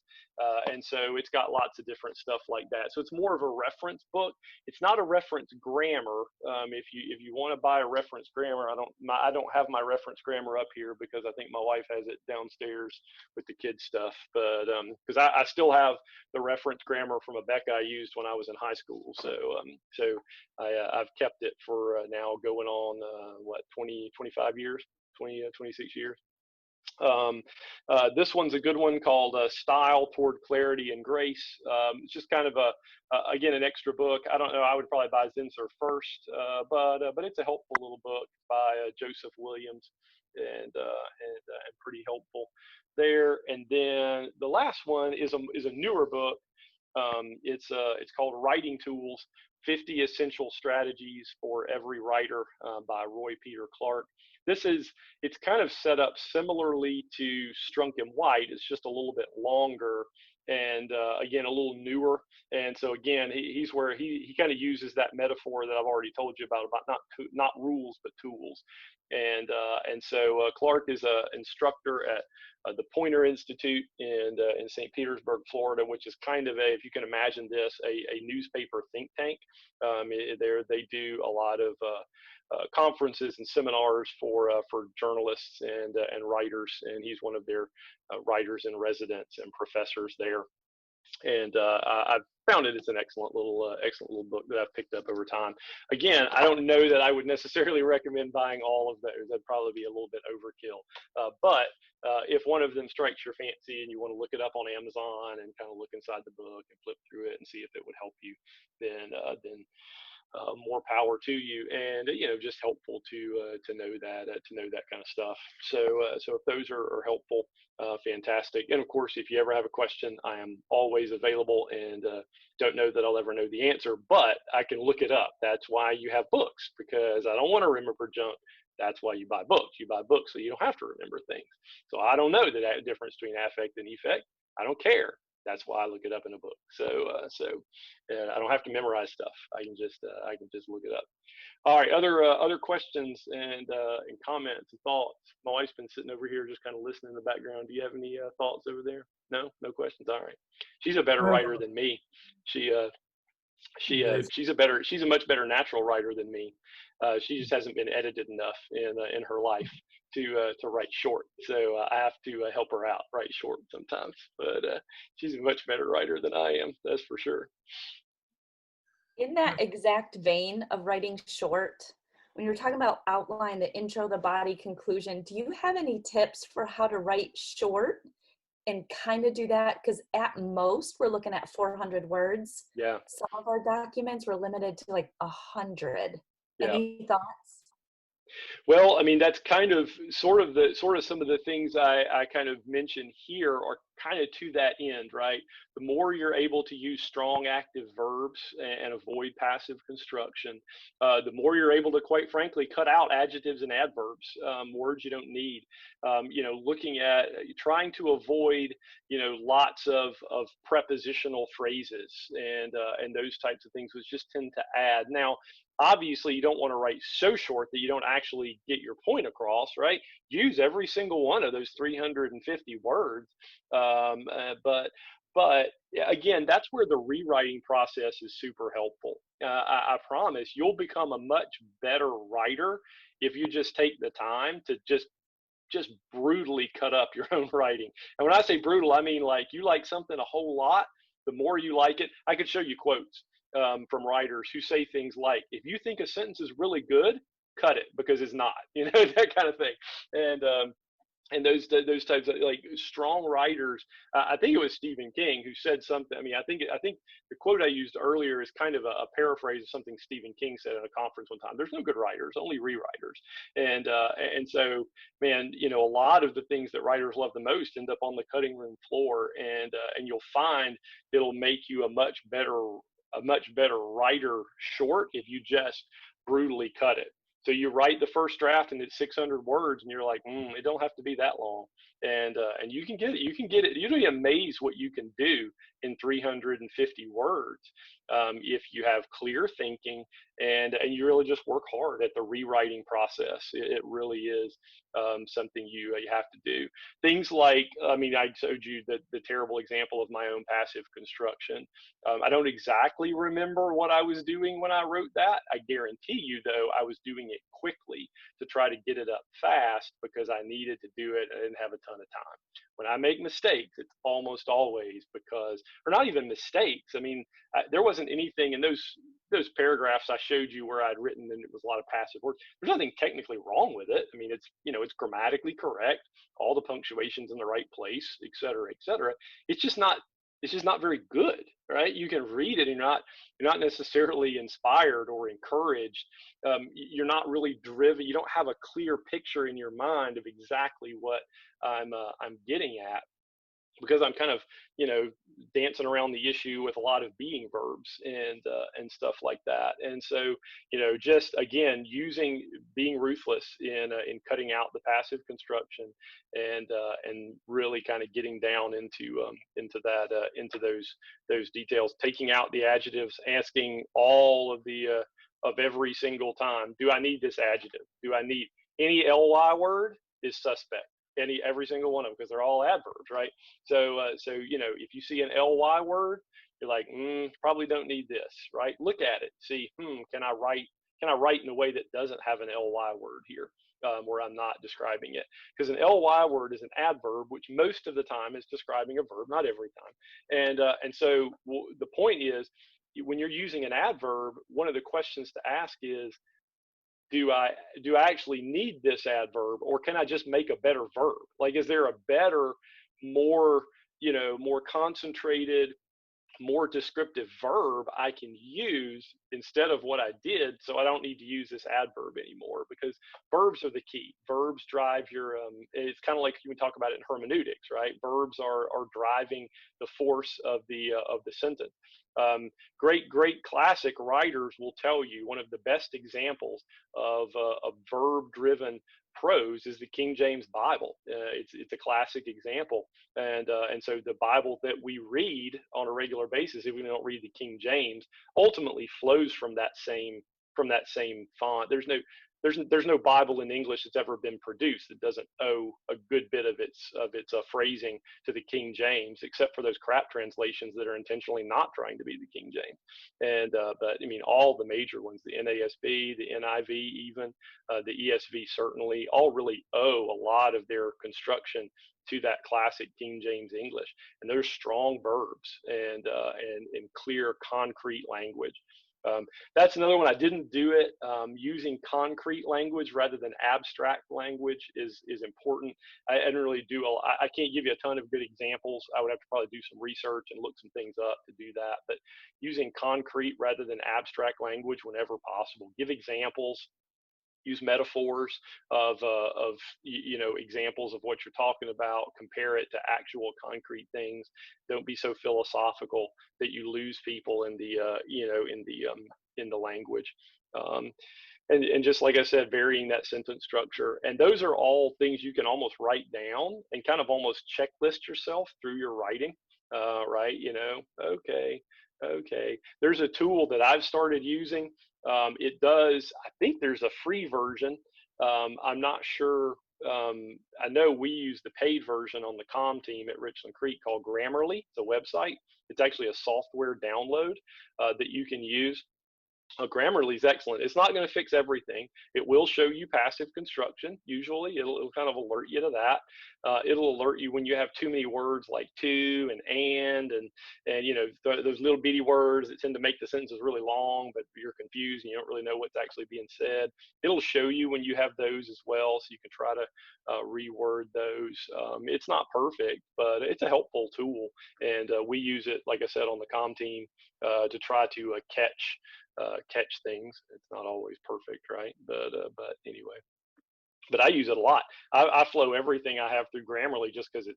And so it's got lots of different stuff like that. So it's more of a reference book. It's not a reference grammar. If you want to buy a reference grammar, I don't have my reference grammar up here because I think my wife has it downstairs with the kids stuff. But because I still have the reference grammar from a Beck I used when I was in high school. So I've kept it for now going on 25 years, 26 years. This one's a good one called Style Toward Clarity and Grace. It's just kind of again, an extra book. I don't know, I would probably buy Zinsser first, but it's a helpful little book by Joseph Williams, and pretty helpful there. And then the last one is a newer book. It's called Writing Tools: 50 Essential Strategies for Every Writer by Roy Peter Clark. It's kind of set up similarly to Strunk and White. It's just a little bit longer and again, a little newer. And so again, he's where he kind of uses that metaphor that I've already told you about not rules, but tools. And so Clark is an instructor at the Poynter Institute in St. Petersburg, Florida, which is kind of if you can imagine this, a newspaper think tank. There they do a lot of conferences and seminars for journalists and writers, and he's one of their writers in residence and professors there. And I've found it as an excellent little book that I've picked up over time. Again, I don't know that I would necessarily recommend buying all of those. That'd probably be a little bit overkill. But if one of them strikes your fancy and you want to look it up on Amazon and kind of look inside the book and flip through it and see if it would help you, then more power to you. And just helpful to know that kind of stuff. So if those are helpful, fantastic. And of course, if you ever have a question, I am always available, and don't know that I'll ever know the answer, but I can look it up. That's why you have books, because I don't want to remember junk. That's why you buy books. You buy books so you don't have to remember things. So I don't know the difference between affect and effect. I don't care. That's why I look it up in a book. So I don't have to memorize stuff. I can just look it up. All right, other questions and comments and thoughts. My wife's been sitting over here just kind of listening in the background. Do you have any thoughts over there? No questions. All right. She's a better writer than me. She's a much better natural writer than me. She just hasn't been edited enough in her life to write short. So I have to help her out, write short sometimes. But she's a much better writer than I am. That's for sure. In that exact vein of writing short, when you're talking about outline, the intro, the body, conclusion, do you have any tips for how to write short and kind of do that? Because at most we're looking at 400 words. Yeah. Some of our documents were limited to like 100. Yeah. Any thoughts? Well, I mean, that's kind of sort of some of the things I kind of mentioned here are kind of to that end, right? The more you're able to use strong active verbs and avoid passive construction, the more you're able to, quite frankly, cut out adjectives and adverbs, words you don't need. Looking at trying to avoid, lots of prepositional phrases and those types of things, which just tend to add. Now, obviously, you don't want to write so short that you don't actually get your point across, right? Use every single one of those 350 words. But again, that's where the rewriting process is super helpful. I promise you'll become a much better writer if you just take the time to just just brutally cut up your own writing. And when I say brutal, I mean like you like something a whole lot, the more you like it. I could show you quotes from writers who say things like, if you think a sentence is really good, cut it because it's not, that kind of thing. And those types of like strong writers. I think it was Stephen King who said something. I mean, I think the quote I used earlier is kind of a paraphrase of something Stephen King said at a conference one time. There's no good writers, only rewriters. And so, man, a lot of the things that writers love the most end up on the cutting room floor, and you'll find it'll make you a much better writer short if you just brutally cut it. So you write the first draft and it's 600 words, and you're like, it don't have to be that long, and you can get it. You can get it. You'll be amazed what you can do in 350 words if you have clear thinking and you really just work hard at the rewriting process. It really is something you have to do. Things like, I mean, I showed you the terrible example of my own passive construction. I don't exactly remember what I was doing when I wrote that. I guarantee you, though, I was doing it quickly to try to get it up fast because I needed to do it and I didn't have a ton of time. When I make mistakes, it's almost always because, or not even mistakes. I mean, there wasn't anything in those paragraphs I showed you where I'd written and it was a lot of passive words. There's nothing technically wrong with it. I mean, it's grammatically correct, all the punctuation's in the right place, et cetera, et cetera. It's just not very good, right? You can read it and you're not necessarily inspired or encouraged. You're not really driven. You don't have a clear picture in your mind of exactly what I'm getting at, because I'm kind of, dancing around the issue with a lot of being verbs and stuff like that. And so, just again, being ruthless in cutting out the passive construction and really kind of getting down into those details, taking out the adjectives, asking all of every single time, do I need this adjective? Do I need any ly word is suspect. Every single one of them, because they're all adverbs, right? So if you see an ly word, you're like, probably don't need this, right? Look at it, see, can I write in a way that doesn't have an ly word here, where I'm not describing it? Because an ly word is an adverb, which most of the time is describing a verb, not every time. And so the point is, when you're using an adverb, one of the questions to ask is, do I actually need this adverb, or can I just make a better verb? Like, is there a better, more concentrated, more descriptive verb I can use instead of what I did, so I don't need to use this adverb anymore? Because verbs are the key. Verbs drive your it's kind of like you would talk about it in hermeneutics, right? Verbs are driving the force of the sentence. Great classic writers will tell you one of the best examples of a verb-driven prose is the King James Bible. It's a classic example, and so the Bible that we read on a regular basis, if we don't read the King James, ultimately flows from that same font. There's no Bible in English that's ever been produced that doesn't owe a good bit of its phrasing to the King James, except for those crap translations that are intentionally not trying to be the King James. And but I mean, all the major ones, the NASB, the NIV, even the ESV, certainly, all really owe a lot of their construction to that classic King James English. And there's strong verbs and clear, concrete language. That's another one. I didn't do it. Using concrete language rather than abstract language is important. I didn't really do I can't give you a ton of good examples. I would have to probably do some research and look some things up to do that. But using concrete rather than abstract language whenever possible. Give examples. Use metaphors of examples of what you're talking about. Compare it to actual concrete things. Don't be so philosophical that you lose people in the in the language. And just like I said, varying that sentence structure. And those are all things you can almost write down and kind of almost checklist yourself through your writing. Right? Okay. There's a tool that I've started using. It does, I think there's a free version. I'm not sure. I know we use the paid version on the comm team at Richland Creek called Grammarly. It's a website. It's actually a software download that you can use. Grammarly is excellent. It's not going to fix everything. It will show you passive construction. Usually, it'll kind of alert you to that. It'll alert you when you have too many words like to and you know those little bitty words that tend to make the sentences really long, but you're confused and you don't really know what's actually being said. It'll show you when you have those as well, so you can try to reword those. It's not perfect, but it's a helpful tool, and we use it, like I said, on the comm team to try to catch things. It's not always perfect, right? But anyway, but I use it a lot. I flow everything I have through Grammarly just because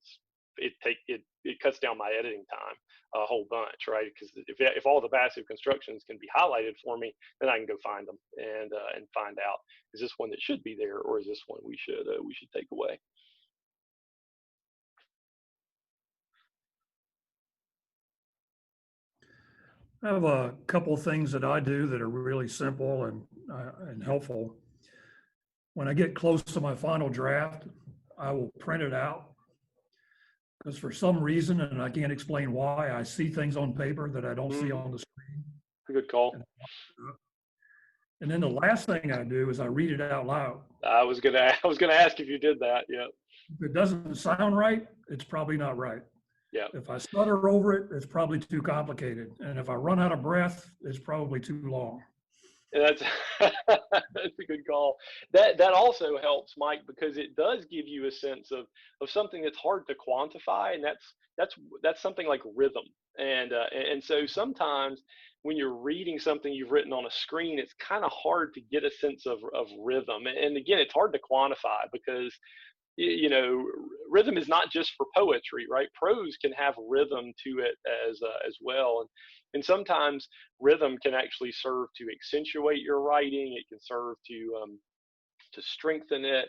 it cuts down my editing time a whole bunch, right? Because if all the passive constructions can be highlighted for me, then I can go find them and find out, is this one that should be there, or is this one we should take away? I have a couple of things that I do that are really simple and helpful. When I get close to my final draft, I will print it out because for some reason, and I can't explain why, I see things on paper that I don't see on the screen. Good call. And then the last thing I do is I read it out loud. I was gonna ask if you did that. Yeah. If it doesn't sound right, it's probably not right. Yeah. If I stutter over it, it's probably too complicated. And if I run out of breath, it's probably too long. That's that's a good call. That also helps, Mike, because it does give you a sense of something that's hard to quantify, and that's something like rhythm. And so sometimes when you're reading something you've written on a screen, it's kind of hard to get a sense of rhythm. And again, it's hard to quantify because you know, rhythm is not just for poetry, right? Prose can have rhythm to it as well, and sometimes rhythm can actually serve to accentuate your writing. It can serve to strengthen it,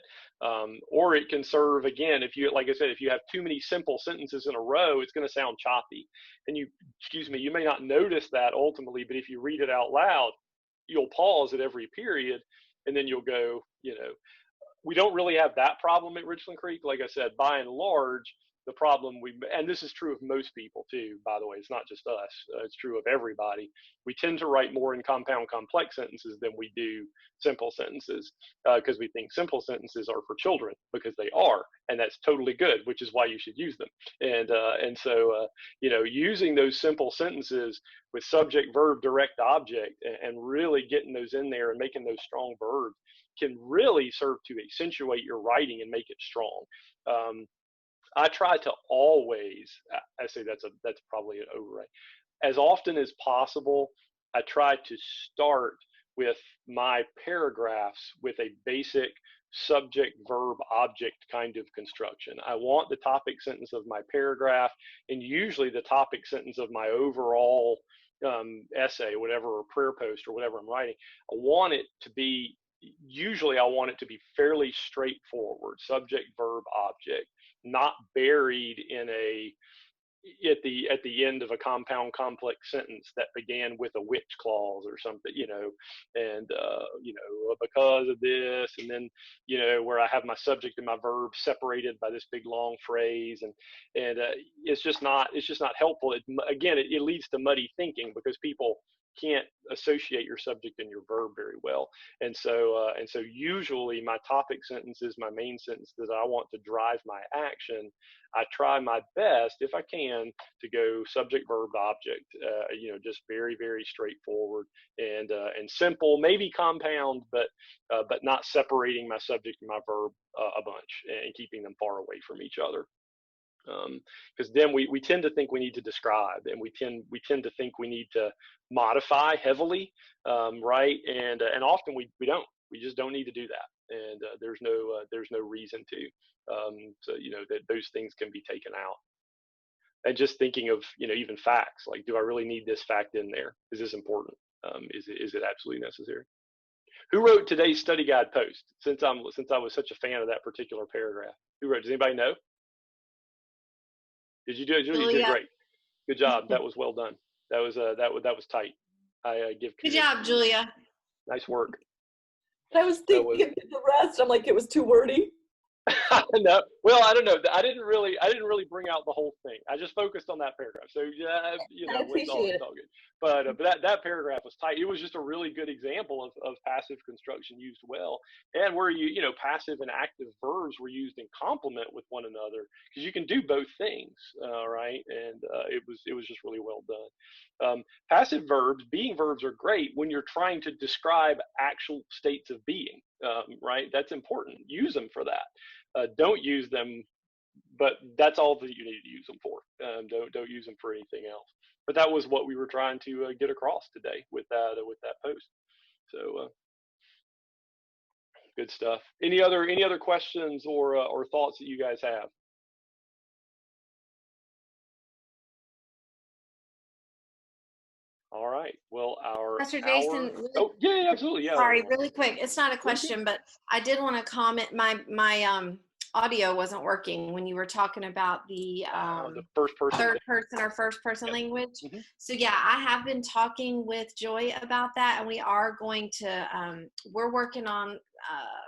or it can serve, again, if you, like I said, if you have too many simple sentences in a row, it's going to sound choppy, and you may not notice that ultimately, but if you read it out loud, you'll pause at every period, and then you'll go, you know. We don't really have that problem at Richland Creek. Like I said, by and large, the problem and this is true of most people too, by the way, it's not just us, it's true of everybody. We tend to write more in compound complex sentences than we do simple sentences because we think simple sentences are for children, because they are, and that's totally good, which is why you should use them. And so you know, using those simple sentences with subject, verb, direct, object, and really getting those in there and making those strong verbs can really serve to accentuate your writing and make it strong. I try to always, I say that's probably an overrate. As often as possible, I try to start with my paragraphs with a basic subject, verb, object kind of construction. I want the topic sentence of my paragraph, and usually the topic sentence of my overall essay, whatever, or prayer post, or whatever I'm writing. I want it to be fairly straightforward, subject, verb, object, not buried in at the end of a compound complex sentence that began with a which clause or something, you know, and you know, because of this, and then, you know, where I have my subject and my verb separated by this big long phrase, and it's just not helpful. It leads to muddy thinking because people can't associate your subject and your verb very well, and so usually my topic sentences, my main sentence that I want to drive my action, I try my best, if I can, to go subject, verb, object, you know, just very, very straightforward and simple, maybe compound, but not separating my subject and my verb a bunch and keeping them far away from each other. Because then we tend to think we need to describe, and we tend to think we need to modify heavily, right? And often we don't. We just don't need to do that, and there's no reason to. So you know, that those things can be taken out. And just thinking of, you know, even facts, like, do I really need this fact in there? Is this important? Is it absolutely necessary? Who wrote today's study guide post? Since I was such a fan of that particular paragraph, who wrote? Does anybody know? Did you do it, Julia? You did great. Good job. That was well done. That was tight. I give. Good job, Julia. Nice work. I was thinking the rest. I'm like, it was too wordy. No, well, I don't know. I didn't really bring out the whole thing. I just focused on that paragraph. So yeah, I appreciate it's it. all good. But that paragraph was tight. It was just a really good example of passive construction used well, and where passive and active verbs were used in complement with one another, because you can do both things, right? And it was just really well done. Passive verbs, being verbs, are great when you're trying to describe actual states of being, right? That's important. Use them for that. Don't use them, but that's all that you need to use them for. Don't use them for anything else. But that was what we were trying to get across today with that post. So good stuff. Any other questions or thoughts that you guys have? All right. Well, our Pastor hour. Jason, really, Oh yeah, absolutely. Yeah. sorry, really quick. It's not a Very good. question, but I did want to comment. My audio wasn't working when you were talking about the The first person. third person or first person Yeah. language. Mm-hmm. So yeah, I have been talking with Joy about that, and we are going to we're working on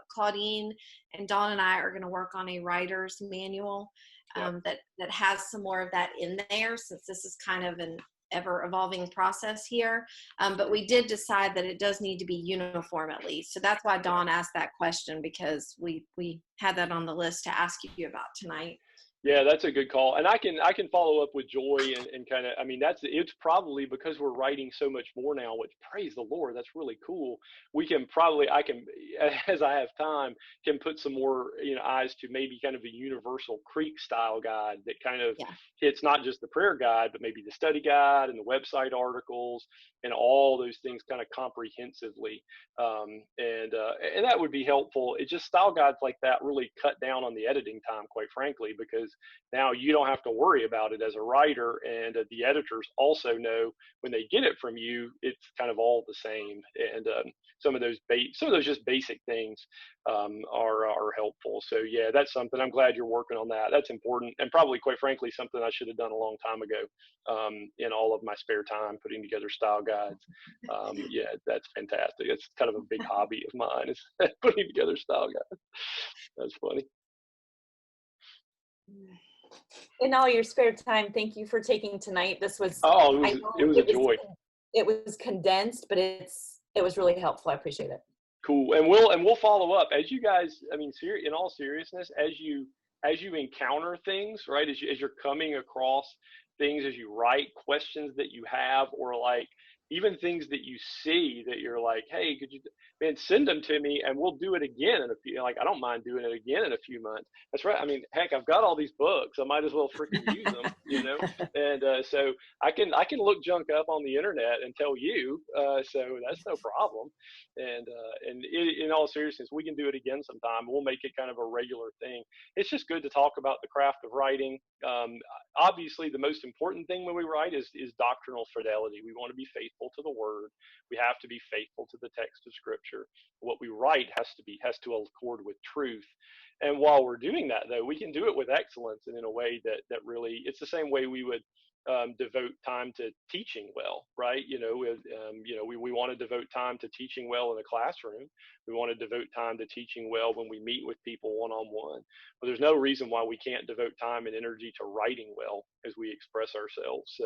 Claudine and Dawn and I are going to work on a writer's manual that has some more of that in there, since this is kind of an ever evolving process here. But we did decide that it does need to be uniform at least. So that's why Dawn asked that question, because we had that on the list to ask you about tonight. Yeah, that's a good call. And I can follow up with Joy and kind of, I mean, it's probably because we're writing so much more now, which, praise the Lord, that's really cool. I can, as I have time, can put some more, eyes to maybe kind of a universal Creek style guide that kind of hits not just the prayer guide, but maybe the study guide and the website articles and all those things kind of comprehensively. And that would be helpful. It just, style guides like that really cut down on the editing time, quite frankly, because now you don't have to worry about it as a writer, and the editors also know when they get it from you, it's kind of all the same. And some of those just basic things are helpful. So yeah, that's something. I'm glad you're working on that. That's important, and probably, quite frankly, something I should have done a long time ago in all of my spare time, putting together style guides. Yeah, that's fantastic. It's kind of a big hobby of mine, is putting together style guides. That's funny. In all your spare time, thank you for taking tonight. This was, it was a joy. It was condensed, but it was really helpful. I appreciate it. Cool. And we'll follow up as you guys, I mean, in all seriousness, as you encounter things, right, as you're coming across things, as you write questions that you have, or like even things that you see that you're like, hey, could you, man, send them to me and we'll do it again in a few, like, I don't mind doing it again in a few months. That's right. I mean, heck, I've got all these books. I might as well freaking use them, And so I can look junk up on the internet and tell you, so that's no problem. And in all seriousness, we can do it again sometime. We'll make it kind of a regular thing. It's just good to talk about the craft of writing. Obviously, the most important thing when we write is doctrinal fidelity. We want to be faithful to the word. We have to be faithful to the text of Scripture. What we write has to accord with truth. And while we're doing that, though, we can do it with excellence and in a way that really, it's the same way we would devote time to teaching well, right? We want to devote time to teaching well in a classroom. We want to devote time to teaching well when we meet with people one-on-one. But there's no reason why we can't devote time and energy to writing well as we express ourselves.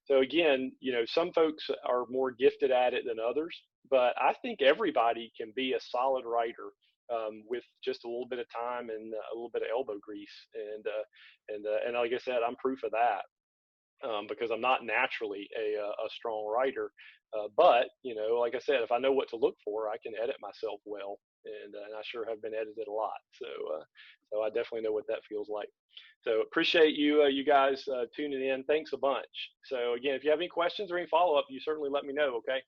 So again, some folks are more gifted at it than others, but I think everybody can be a solid writer with just a little bit of time and a little bit of elbow grease. And like I said, I'm proof of that. Because I'm not naturally a strong writer. But, like I said, if I know what to look for, I can edit myself well. And I sure have been edited a lot. So I definitely know what that feels like. So appreciate you guys tuning in. Thanks a bunch. So again, if you have any questions or any follow-up, you certainly let me know, okay?